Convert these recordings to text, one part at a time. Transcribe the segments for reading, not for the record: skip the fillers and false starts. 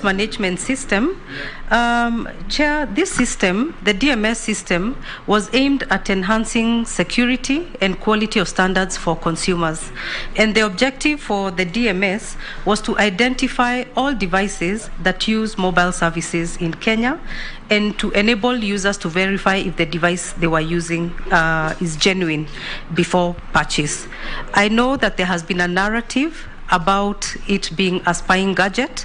management system, Chair, this system, the DMS system, was aimed at enhancing security and quality of standards for consumers. And the objective for the DMS was to identify all devices that use mobile services in Kenya and to enable users to verify if the device they were using is genuine before purchase. I know that there has been a narrative about it being a spying gadget.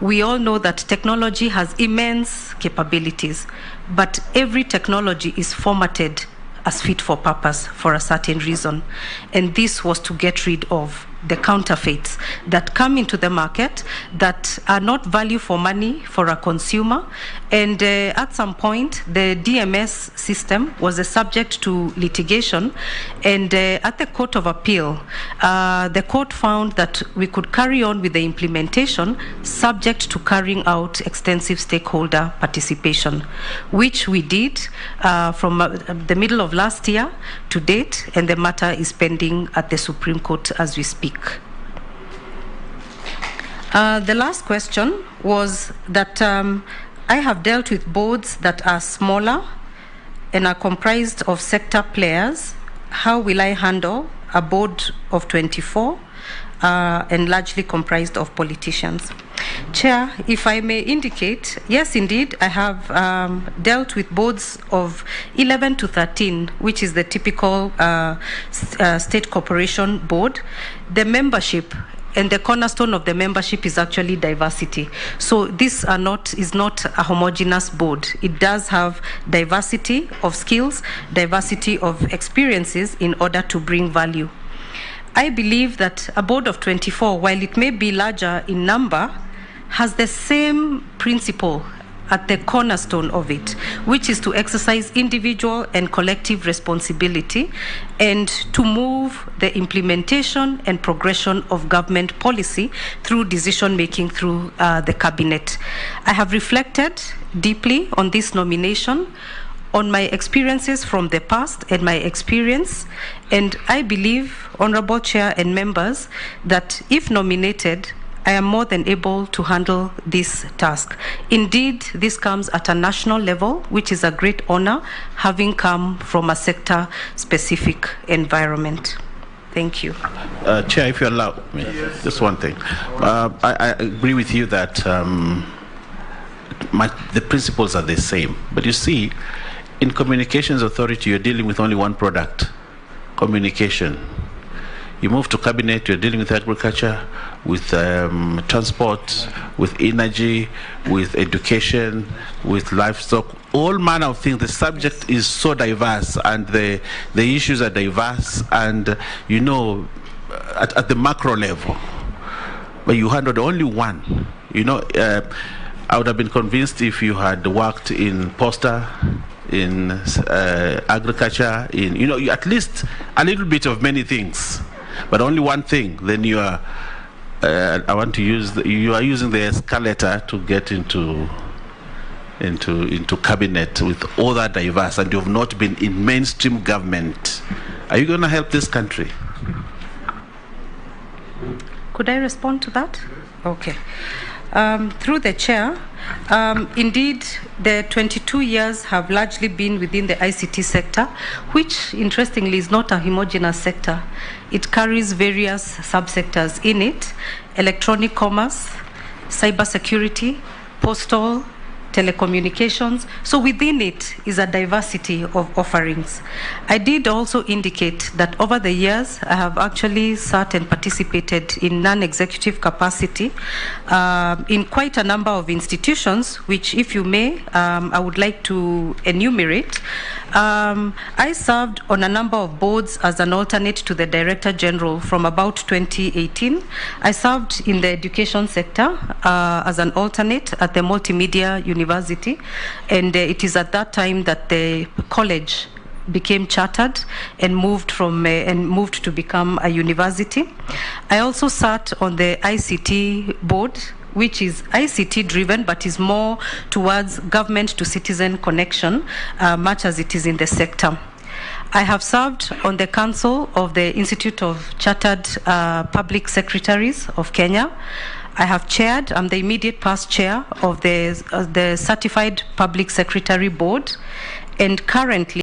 We all know that technology has immense capabilities, but every technology is formatted as fit for purpose for a certain reason. And this was to get rid of the counterfeits that come into the market that are not value for money for a consumer. And at some point, the DMS system was a subject to litigation. And at the Court of Appeal, the court found that we could carry on with the implementation subject to carrying out extensive stakeholder participation, which we did from the middle of last year to date, and the matter is pending at the Supreme Court as we speak. The last question was that I have dealt with boards that are smaller and are comprised of sector players. How will I handle a board of 24 and largely comprised of politicians? Chair, if I may indicate, yes, indeed, I have dealt with boards of 11 to 13, which is the typical state corporation board. The membership and the cornerstone of the membership is actually diversity. So this is not a homogeneous board. It does have diversity of skills, diversity of experiences in order to bring value. I believe that a board of 24, while it may be larger in number, has the same principle at the cornerstone of it, which is to exercise individual and collective responsibility and to move the implementation and progression of government policy through decision making through the cabinet. I have reflected deeply on this nomination, on my experiences from the past and my experience, and I believe, Honorable Chair and members, that if nominated, I am more than able to handle this task. Indeed, this comes at a national level, which is a great honor, having come from a sector-specific environment. Thank you. Chair, if you allow me, just one thing. I agree with you that the principles are the same. But you see, in Communications Authority, you're dealing with only one product, communication. You move to cabinet, you're dealing with agriculture, with transport, with energy, with education, with livestock, all manner of things. The subject is so diverse and the issues are diverse, and you know, at the macro level. But you handled only one. You know, I would have been convinced if you had worked in posta, in agriculture, in, you know, at least a little bit of many things. But only one thing, then you are, I want to use, you are using the escalator to get into cabinet with all that diverse, and you have not been in mainstream government. Are you going to help this country? Could I respond to that? Okay. Through the chair, indeed, the 22 years have largely been within the ICT sector, which, interestingly, is not a homogeneous sector. It carries various subsectors in it: electronic commerce, cybersecurity, postal, telecommunications. So within it is a diversity of offerings. I did also indicate that over the years, I have actually sat and participated in non-executive capacity in quite a number of institutions, which, if you may, I would like to enumerate. I served on a number of boards as an alternate to the Director General from about 2018. I served in the education sector as an alternate at the Multimedia University, and it is at that time that the college became chartered and moved to become a university. I also sat on the ICT board, which is ICT driven, but is more towards government to citizen connection, much as it is in the sector. I have served on the council of the Institute of Chartered Public Secretaries of Kenya. I have chaired, I'm the immediate past chair of the Certified Public Secretary Board, and currently